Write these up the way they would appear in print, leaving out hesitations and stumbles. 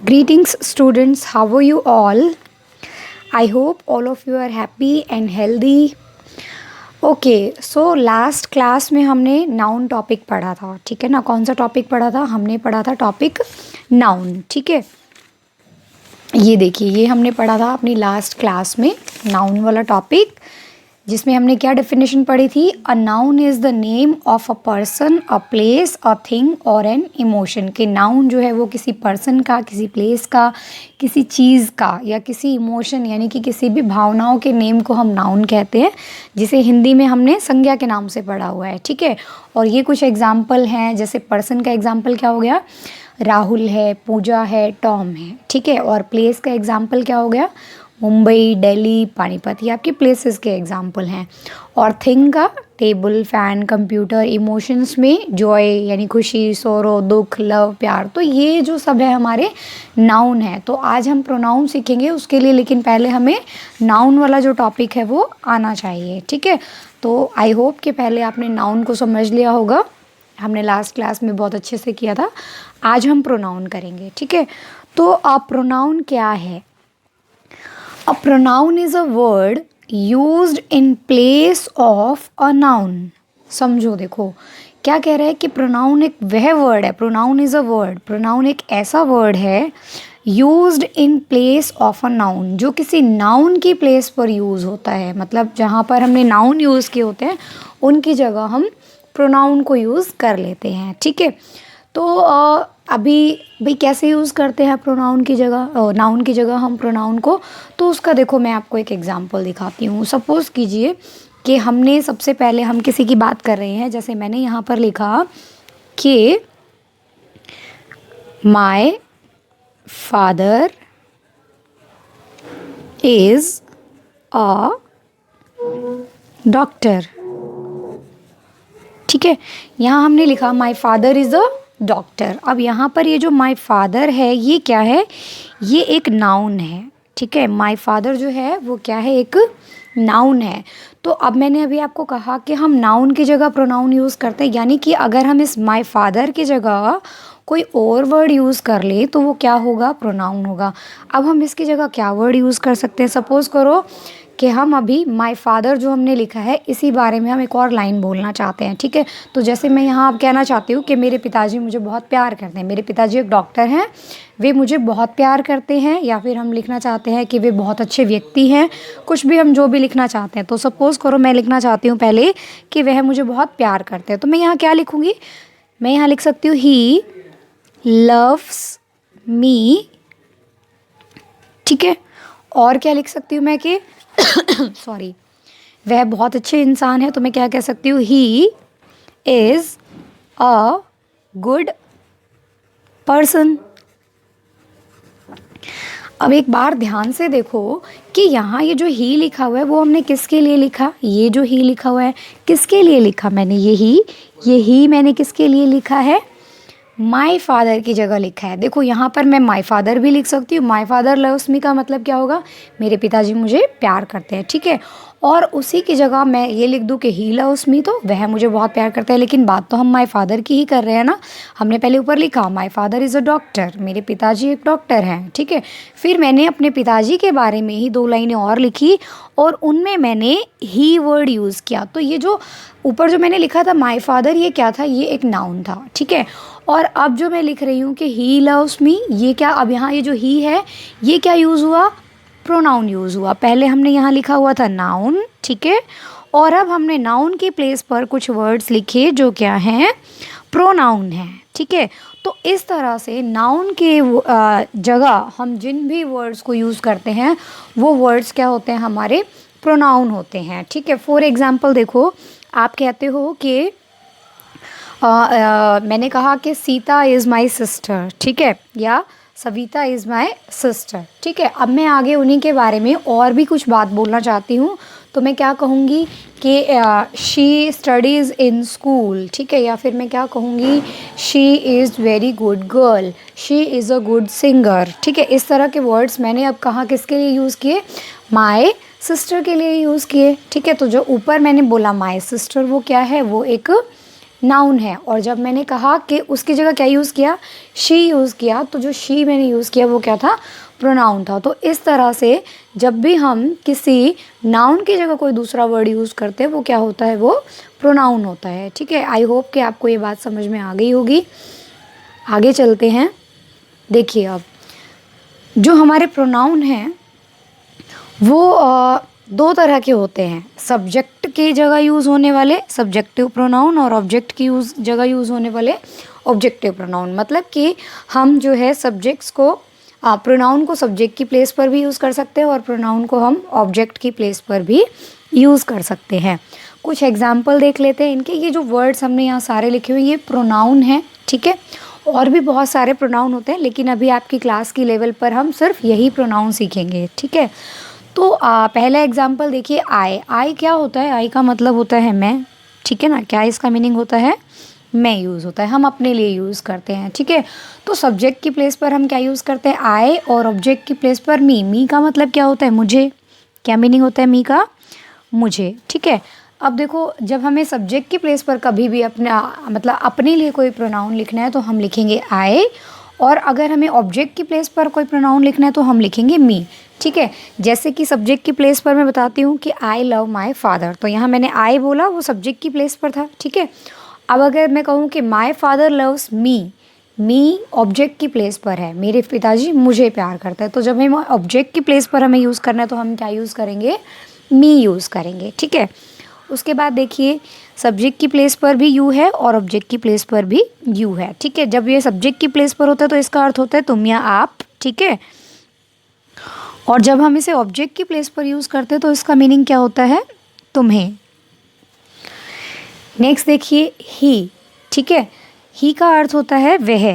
Greetings, students. How are you all? I hope all of you are happy and healthy. Okay so last class में हमने noun topic पढ़ा था, ठीक है ना। कौन सा टॉपिक पढ़ा था? हमने पढ़ा था टॉपिक नाउन, ठीक है। ये देखिए, ये हमने पढ़ा था अपनी लास्ट क्लास में नाउन वाला टॉपिक, जिसमें हमने क्या डेफिनेशन पढ़ी थी? A noun is the name of a person, a place, a thing और एन इमोशन। कि नाउन जो है वो किसी पर्सन का, किसी प्लेस का, किसी चीज़ का या किसी इमोशन यानी कि किसी भी भावनाओं के नेम को हम नाउन कहते हैं, जिसे हिंदी में हमने संज्ञा के नाम से पढ़ा हुआ है, ठीक है। और ये कुछ एग्जाम्पल हैं, जैसे पर्सन का एग्जाम्पल क्या हो गया? राहुल है, पूजा है, टॉम है, ठीक है। और प्लेस का एग्जाम्पल क्या हो गया? मुंबई, दिल्ली, पानीपत, ये आपकी प्लेसेस के एग्जाम्पल हैं। और थिंग का टेबल, फैन, कंप्यूटर। इमोशंस में जॉय यानी खुशी, सोरो, दुख, लव, प्यार। तो ये जो सब है हमारे नाउन है। तो आज हम प्रोनाउन सीखेंगे उसके लिए, लेकिन पहले हमें नाउन वाला जो टॉपिक है वो आना चाहिए, ठीक है। तो आई होप कि पहले आपने नाउन को समझ लिया होगा, हमने लास्ट क्लास में बहुत अच्छे से किया था। आज हम प्रोनाउन करेंगे, ठीक है। तो अब प्रोनाउन क्या है? A pronoun is a word used in place of a noun. समझो, देखो क्या कह रहा है कि प्रोनाउन एक वह वर्ड है। Pronoun is a word, pronoun एक ऐसा वर्ड है used in place of a noun, जो किसी नाउन की प्लेस पर यूज़ होता है। मतलब जहाँ पर हमने नाउन यूज़ किए होते हैं उनकी जगह हम प्रोनाउन को यूज़ कर लेते हैं, ठीक है। तो अभी भाई कैसे यूज़ करते हैं प्रोनाउन की जगह, नाउन की जगह हम प्रोनाउन को? तो उसका देखो, मैं आपको एक एग्जांपल दिखाती हूँ। सपोज़ कीजिए कि हमने सबसे पहले हम किसी की बात कर रहे हैं, जैसे मैंने यहाँ पर लिखा कि my father is a doctor, ठीक है। यहाँ हमने लिखा my father is a doctor. अब यहाँ पर ये जो माय फादर है ये क्या है? ये एक नाउन है, ठीक है। माय फादर जो है वो क्या है? एक नाउन है। तो अब मैंने अभी आपको कहा कि हम नाउन की जगह प्रोनाउन यूज़ करते हैं, यानी कि अगर हम इस माय फादर की जगह कोई और वर्ड यूज़ कर ले तो वो क्या होगा? प्रोनाउन होगा। अब हम इसकी जगह क्या वर्ड यूज़ कर सकते हैं? सपोज़ करो कि हम अभी माय फादर जो हमने लिखा है इसी बारे में हम एक और लाइन बोलना चाहते हैं, ठीक है। तो जैसे मैं यहाँ अब कहना चाहती हूँ कि मेरे पिताजी मुझे बहुत प्यार करते हैं। मेरे पिताजी एक डॉक्टर हैं, वे मुझे बहुत प्यार करते हैं। या फिर हम लिखना चाहते हैं कि वे बहुत अच्छे व्यक्ति हैं। कुछ भी हम जो भी लिखना चाहते हैं, तो सपोज़ करो मैं लिखना चाहती हूँ पहले कि वह मुझे बहुत प्यार करते हैं, तो मैं यहाँ क्या लिखूँगी? मैं यहाँ लिख सकती हूँ ही लव्स मी, ठीक है। और क्या लिख सकती हूँ मैं कि सॉरी, वह बहुत अच्छे इंसान है, तो मैं क्या कह सकती हूँ? He is a good person. अब एक बार ध्यान से देखो कि यहाँ ये जो ही लिखा हुआ है वो हमने किसके लिए लिखा? ये जो ही लिखा हुआ है किसके लिए लिखा मैंने? ये ही मैंने किसके लिए लिखा है? माय फादर की जगह लिखा है। देखो यहाँ पर मैं माय फादर भी लिख सकती हूँ। माय फादर लव्स मी का मतलब क्या होगा? मेरे पिताजी मुझे प्यार करते हैं, ठीक है। और उसी की जगह मैं ये लिख दूँ कि ही लव्स मी, तो वह मुझे बहुत प्यार करता है। लेकिन बात तो हम माय फादर की ही कर रहे हैं ना। हमने पहले ऊपर लिखा my father is a doctor, मेरे पिताजी एक डॉक्टर हैं, ठीक है। फिर मैंने अपने पिताजी के बारे में ही 2 लाइनें और लिखी और उनमें मैंने ही वर्ड यूज़ किया। तो ये जो ऊपर जो मैंने लिखा था माय फादर, ये क्या था? ये एक नाउन था, ठीक है। और अब जो मैं लिख रही हूँ कि ही लव्स मी, ये क्या? अब यहाँ ये जो ही है ये क्या यूज़ हुआ? प्रोनाउन यूज़ हुआ। पहले हमने यहाँ लिखा हुआ था नाउन, ठीक है। और अब हमने नाउन की प्लेस पर कुछ वर्ड्स लिखे जो क्या हैं? प्रोनाउन हैं, ठीक है। तो इस तरह से नाउन के जगह हम जिन भी वर्ड्स को यूज़ करते हैं वो वर्ड्स क्या होते हैं? हमारे प्रोनाउन होते हैं, ठीक है। फॉर एग्ज़ाम्पल देखो, आप कहते हो कि मैंने कहा कि सीता इज़ माई सिस्टर, ठीक है, या सविता इज़ माई सिस्टर, ठीक है। अब मैं आगे उन्हीं के बारे में और भी कुछ बात बोलना चाहती हूँ, तो मैं क्या कहूँगी कि शी स्टडीज़ इन स्कूल, ठीक है। या फिर मैं क्या कहूँगी? She is very good girl, she is a good singer, ठीक है। इस तरह के वर्ड्स मैंने अब कहाँ किसके लिए यूज़ किए? माई सिस्टर के लिए यूज़ किए, ठीक है। तो जो ऊपर मैंने बोला माई सिस्टर, वो क्या है? वो एक नाउन है, और जब मैंने कहा कि उसकी जगह क्या यूज़ किया, शी यूज़ किया, तो जो शी मैंने यूज़ किया वो क्या था, प्रोनाउन था। तो इस तरह से जब भी हम किसी नाउन की जगह कोई दूसरा वर्ड यूज़ करते हैं वो क्या होता है, वो प्रोनाउन होता है। ठीक है, आई होप कि आपको ये बात समझ में आ गई होगी। आगे चलते हैं। देखिए अब जो हमारे प्रोनाउन हैं वो दो तरह के होते हैं, सब्जेक्ट की जगह यूज़ होने वाले सब्जेक्टिव प्रोनाउन और ऑब्जेक्ट की जगह यूज़ होने वाले ऑब्जेक्टिव प्रोनाउन। मतलब कि हम जो है सब्जेक्ट्स को प्रोनाउन को सब्जेक्ट की प्लेस पर भी यूज़ कर सकते हैं और प्रोनाउन को हम ऑब्जेक्ट की प्लेस पर भी यूज़ कर सकते हैं। कुछ एग्जाम्पल देख लेते हैं इनके। ये जो वर्ड्स हमने यहाँ सारे लिखे हुए ये प्रोनाउन हैं, ठीक है। और भी बहुत सारे प्रोनाउन होते हैं, लेकिन अभी आपकी क्लास की लेवल पर हम सिर्फ यही प्रोनाउन सीखेंगे, ठीक है। तो पहला एग्जाम्पल देखिए, आई क्या होता है, आई का मतलब होता है मैं, ठीक है ना। क्या इसका मीनिंग होता है, मैं यूज़ होता है, हम अपने लिए यूज़ करते हैं, ठीक है। तो सब्जेक्ट की प्लेस पर हम क्या यूज़ करते हैं, आई, और ऑब्जेक्ट की प्लेस पर मी का मतलब क्या होता है, मुझे। क्या मीनिंग होता है मी का, मुझे, ठीक है। अब देखो जब हमें सब्जेक्ट की प्लेस पर कभी भी अपना मतलब अपने लिए कोई प्रोनाउन लिखना है तो हम लिखेंगे आई, और अगर हमें ऑब्जेक्ट की प्लेस पर कोई प्रोनाउन लिखना है तो हम लिखेंगे मी, ठीक है। जैसे कि सब्जेक्ट की प्लेस पर मैं बताती हूँ कि आई लव माई फादर, तो यहाँ मैंने आई बोला, वो सब्जेक्ट की प्लेस पर था, ठीक है। अब अगर मैं कहूँ कि my father loves me object की प्लेस पर है, मेरे पिताजी मुझे प्यार करते हैं। तो जब हमें ऑब्जेक्ट की प्लेस पर हमें यूज़ करना है तो हम क्या यूज़ करेंगे, मी यूज़ करेंगे, ठीक है। उसके बाद देखिए सब्जेक्ट की प्लेस पर भी यू है और ऑब्जेक्ट की प्लेस पर भी यू है, ठीक है। जब ये सब्जेक्ट की प्लेस पर होता है तो इसका अर्थ होता है तुम या आप, ठीक है। और जब हम इसे ऑब्जेक्ट की प्लेस पर यूज़ करते हैं तो इसका मीनिंग क्या होता है, तुम्हें। नेक्स्ट देखिए ही, ठीक है। ही का अर्थ होता है वह।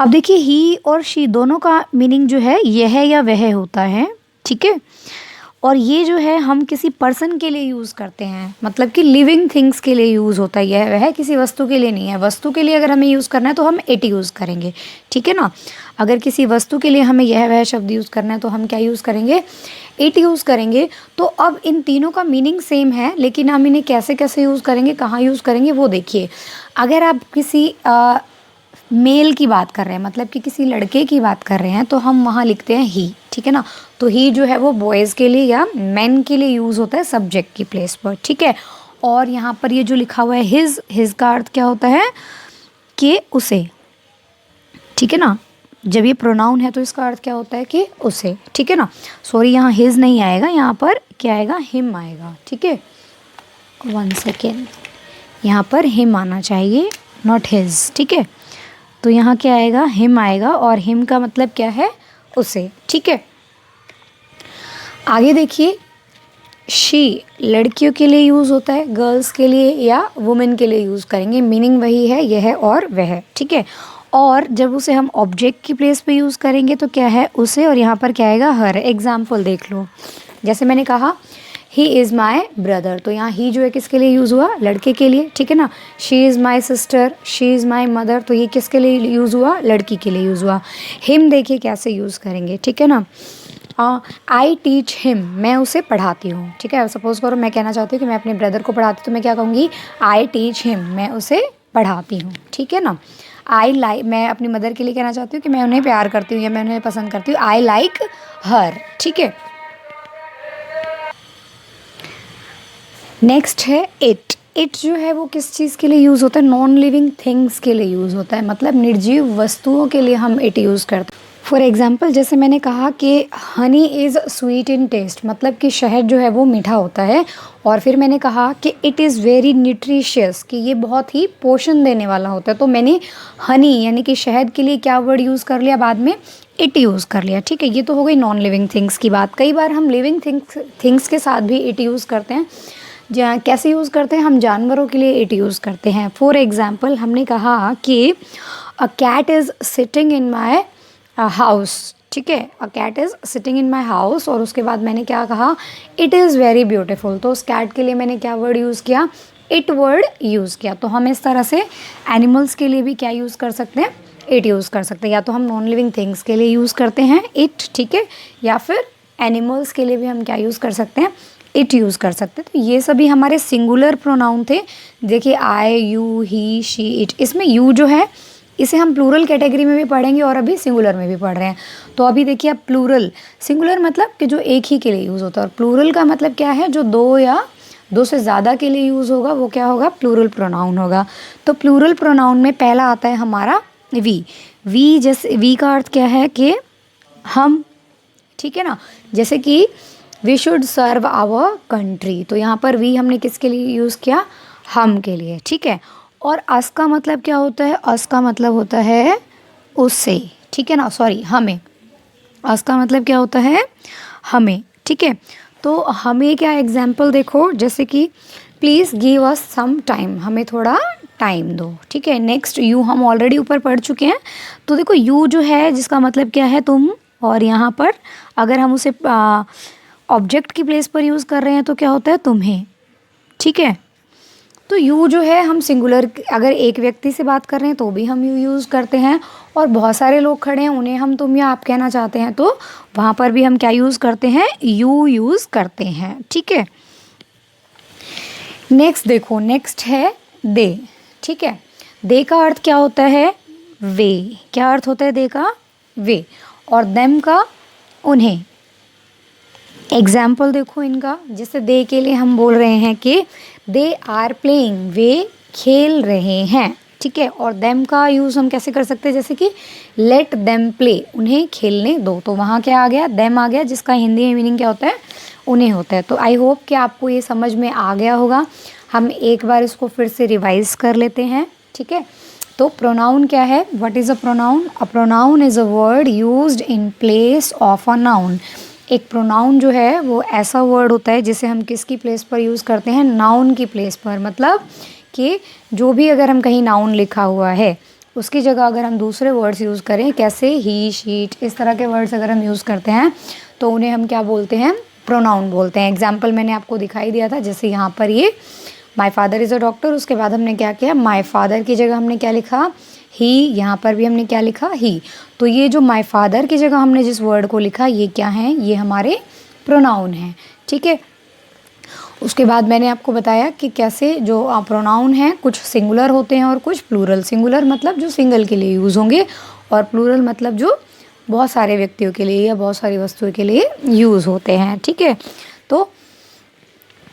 अब देखिए ही और शी दोनों का मीनिंग जो है यह या वह होता है, ठीक है। और ये जो है हम किसी पर्सन के लिए यूज़ करते हैं, मतलब कि लिविंग थिंग्स के लिए यूज़ होता है, यह वह किसी वस्तु के लिए नहीं है। वस्तु के लिए अगर हमें यूज़ करना है तो हम इट यूज़ करेंगे, ठीक है ना। अगर किसी वस्तु के लिए हमें यह वह शब्द यूज़ करना है तो हम क्या यूज़ करेंगे, इट यूज़ करेंगे। तो अब इन तीनों का मीनिंग सेम है, लेकिन हम इन्हें कैसे कैसे यूज़ करेंगे, कहाँ यूज़ करेंगे वो देखिए। अगर आप किसी मेल की बात कर रहे हैं, मतलब कि किसी लड़के की बात कर रहे हैं, तो हम वहाँ लिखते हैं ही, ठीक है ना। तो ही जो है वो बॉयज़ के लिए या मेन के लिए यूज़ होता है सब्जेक्ट की प्लेस पर, ठीक है। और यहाँ पर ये जो लिखा हुआ है हिज का अर्थ क्या होता है कि उसे, ठीक है ना। जब ये प्रोनाउन है तो इसका अर्थ क्या होता है कि उसे, ठीक है ना। सॉरी यहाँ हिज नहीं आएगा, यहाँ पर क्या आएगा, हिम आएगा, ठीक है। 1 सेकेंड, यहाँ पर हिम आना चाहिए, नॉट हिज, ठीक है। तो यहाँ क्या आएगा, हिम आएगा, और हिम का मतलब क्या है, उसे, ठीक है। आगे देखिए शी लड़कियों के लिए यूज़ होता है, गर्ल्स के लिए या वुमेन के लिए यूज़ करेंगे, मीनिंग वही है, यह और वह, ठीक है। और जब उसे हम ऑब्जेक्ट की प्लेस पे यूज़ करेंगे तो क्या है, उसे, और यहाँ पर क्या आएगा, हर। एग्जाम्पल देख लो, जैसे मैंने कहा ही इज़ माई ब्रदर, तो यहाँ ही जो है किसके लिए यूज़ हुआ, लड़के के लिए, ठीक है ना। She is my sister, she is my mother, तो ये किसके लिए यूज़ हुआ, लड़की के लिए यूज़ हुआ। हिम देखिए कैसे यूज़ करेंगे, ठीक है ना। आई टीच हिम, मैं उसे पढ़ाती हूँ, ठीक है। सपोज़ करो मैं कहना चाहती हूँ कि मैं अपने ब्रदर को पढ़ाती हूँ, तो मैं क्या कहूँगी, आई टीच हिम, मैं उसे पढ़ाती हूँ, ठीक है ना। आई लाइक, मैं अपनी मदर के लिए कहना चाहती हूँ कि मैं उन्हें प्यार करती हूँ या मैं उन्हें पसंद करती हूँ, आई लाइक हर, ठीक है। नेक्स्ट है इट जो है वो किस चीज़ के लिए यूज़ होता है, नॉन लिविंग थिंग्स के लिए यूज़ होता है, मतलब निर्जीव वस्तुओं के लिए हम इट यूज़ करते हैं। फॉर एग्ज़ाम्पल जैसे मैंने कहा कि honey is sweet in taste, मतलब कि शहद जो है वो मीठा होता है। और फिर मैंने कहा कि इट इज़ वेरी न्यूट्रिशियस, कि ये बहुत ही पोषण देने वाला होता है। तो मैंने हनी यानी कि शहद के लिए क्या वर्ड यूज़ कर लिया, बाद में इट यूज़ कर लिया, ठीक है। ये तो हो गई नॉन लिविंग थिंग्स की बात। कई बार हम लिविंग थिंग्स के साथ भी इट यूज़ करते हैं। कैसे यूज़ करते हैं, हम जानवरों के लिए इट यूज़ करते हैं। फॉर एग्ज़ाम्पल हमने कहा कि a cat is sitting in my house, ठीक है। A cat is sitting in my house, और उसके बाद मैंने क्या कहा, इट इज़ वेरी ब्यूटीफुल। तो उस कैट के लिए मैंने क्या वर्ड यूज़ किया, इट वर्ड यूज़ किया। तो हम इस तरह से एनिमल्स के लिए भी क्या यूज़ कर सकते हैं, इट यूज़ कर सकते हैं। या तो हम नॉन लिविंग थिंग्स के लिए यूज़ करते हैं इट, ठीक है, या फिर एनिमल्स के लिए भी हम क्या यूज़ कर सकते हैं, इट यूज़ कर सकते हैं। तो ये सभी हमारे सिंगुलर प्रोनाउन थे। देखिए आई, यू, ही, शी, इट, इसमें यू जो है इसे हम प्लूरल कैटेगरी में भी पढ़ेंगे और अभी सिंगुलर में भी पढ़ रहे हैं। तो अभी देखिए आप प्लूरल, सिंगुलर मतलब कि जो एक ही के लिए यूज़ होता है, और प्लूरल का मतलब क्या है, जो दो या दो से ज़्यादा के लिए यूज़ होगा वो क्या होगा, प्लूरल प्रोनाउन होगा। तो प्लूरल प्रोनाउन में पहला आता है हमारा वी। वी जैसे वी का अर्थ क्या है कि हम, ठीक है ना। जैसे कि we should serve our country, तो यहाँ पर वी हमने किसके लिए यूज़ किया, हम के लिए, ठीक है। और अस का मतलब क्या होता है, अस का मतलब होता है उससे, ठीक है ना, सॉरी हमें। अस का मतलब क्या होता है, हमें, ठीक है। तो हमें क्या एग्जाम्पल देखो, जैसे कि please give us some time, हमें थोड़ा टाइम दो, ठीक है। नेक्स्ट यू हम ऑलरेडी ऊपर पढ़ चुके हैं। तो देखो यू जो है जिसका मतलब क्या है, तुम, और यहाँ पर अगर हम उसे ऑब्जेक्ट की प्लेस पर यूज़ कर रहे हैं तो क्या होता है, तुम्हें, ठीक है। तो यू जो है हम सिंगुलर, अगर एक व्यक्ति से बात कर रहे हैं तो भी हम यू यूज़ करते हैं, और बहुत सारे लोग खड़े हैं उन्हें हम तुम या आप कहना चाहते हैं तो वहाँ पर भी हम क्या यूज़ करते हैं, यू यूज़ करते हैं, ठीक है। नेक्स्ट देखो, नेक्स्ट है दे, ठीक है। दे का अर्थ क्या होता है, वे, क्या अर्थ होता है दे का, वे, और देम का उन्हें। एग्जाम्पल देखो इनका, जैसे दे के लिए हम बोल रहे हैं कि दे आर प्लेइंग, वे खेल रहे हैं, ठीक है। और देम का यूज़ हम कैसे कर सकते हैं, जैसे कि लेट देम प्ले, उन्हें खेलने दो, तो वहाँ क्या आ गया, देम आ गया, जिसका हिंदी में मीनिंग क्या होता है, उन्हें होता है। तो आई होप कि आपको ये समझ में आ गया होगा। हम एक बार इसको फिर से रिवाइज कर लेते हैं, ठीक है। तो प्रोनाउन क्या है, what is a pronoun, a pronoun is a word used in place of a noun. एक प्रोनाउन जो है वो ऐसा वर्ड होता है जिसे हम किसकी प्लेस पर यूज़ करते हैं, नाउन की प्लेस पर। मतलब कि जो भी अगर हम कहीं नाउन लिखा हुआ है उसकी जगह अगर हम दूसरे वर्ड्स यूज़ करें, कैसे ही, शीट, इस तरह के वर्ड्स अगर हम यूज़ करते हैं तो उन्हें हम क्या बोलते हैं, प्रोनाउन बोलते हैं। एग्जाम्पल मैंने आपको दिखाई दिया था, जैसे यहाँ पर ये my father is a doctor, उसके बाद हमने क्या किया, माई फादर की जगह हमने क्या लिखा, ही, यहाँ पर भी हमने क्या लिखा, ही। तो ये जो माई फादर की जगह हमने जिस वर्ड को लिखा ये क्या है, ये हमारे प्रोनाउन हैं, ठीक है। उसके बाद मैंने आपको बताया कि कैसे जो प्रोनाउन हैं कुछ सिंगुलर होते हैं और कुछ प्लूरल। सिंगुलर मतलब जो सिंगल के लिए यूज़ होंगे, और प्लूरल मतलब जो बहुत सारे व्यक्तियों के लिए या बहुत सारी वस्तुओं के लिए यूज़ होते हैं, ठीक है। तो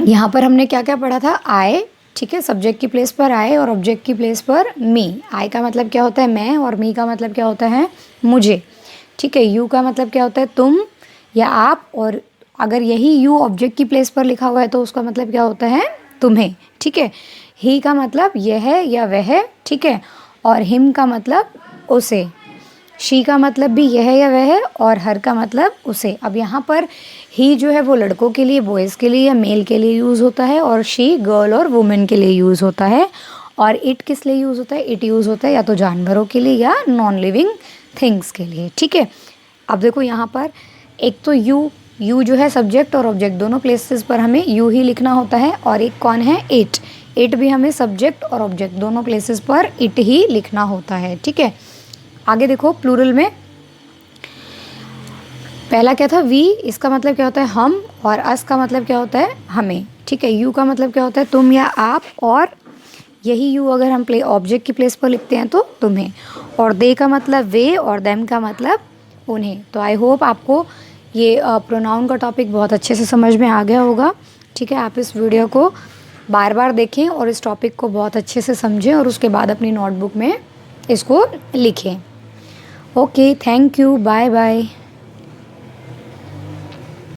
यहाँ पर हमने क्या क्या पढ़ा था, आए, ठीक है, सब्जेक्ट की प्लेस पर आए और ऑब्जेक्ट की प्लेस पर मी। आई का मतलब क्या होता है, मैं, और मी का मतलब क्या होता है, मुझे, ठीक है। यू का मतलब क्या होता है, तुम या आप, और अगर यही यू ऑब्जेक्ट की प्लेस पर लिखा हुआ है तो उसका मतलब क्या होता है, तुम्हें, ठीक है। ही का मतलब यह है या वह, ठीक है, और हिम का मतलब उसे, शी का मतलब भी यह है या वह है, और हर का मतलब उसे। अब यहाँ पर ही जो है वो लड़कों के लिए, बॉयज़ के लिए या मेल के लिए यूज़ होता है, और शी गर्ल और वुमेन के लिए यूज़ होता है, और इट किस लिए यूज़ होता है, इट यूज़ होता है या तो जानवरों के लिए या नॉन लिविंग थिंग्स के लिए, ठीक है। अब देखो यहाँ पर एक तो यू जो है सब्जेक्ट और ऑब्जेक्ट दोनों प्लेसेस पर हमें यू ही लिखना होता है, और एक कौन है, इट। इट भी हमें सब्जेक्ट और ऑब्जेक्ट दोनों प्लेसेस पर इट ही लिखना होता है, ठीक है। आगे देखो प्लूरल में पहला क्या था, वी, इसका मतलब क्या होता है हम, और अस का मतलब क्या होता है, हमें, ठीक है। यू का मतलब क्या होता है, तुम या आप, और यही यू अगर हम ऑब्जेक्ट की प्लेस पर लिखते हैं तो तुम्हें, और दे का मतलब वे, और देम का मतलब उन्हें। तो आई होप आपको ये प्रोनाउन का टॉपिक बहुत अच्छे से समझ में आ गया होगा, ठीक है। आप इस वीडियो को बार बार देखें और इस टॉपिक को बहुत अच्छे से समझें, और उसके बाद अपनी नोटबुक में इसको लिखें। Okay, thank you, bye bye.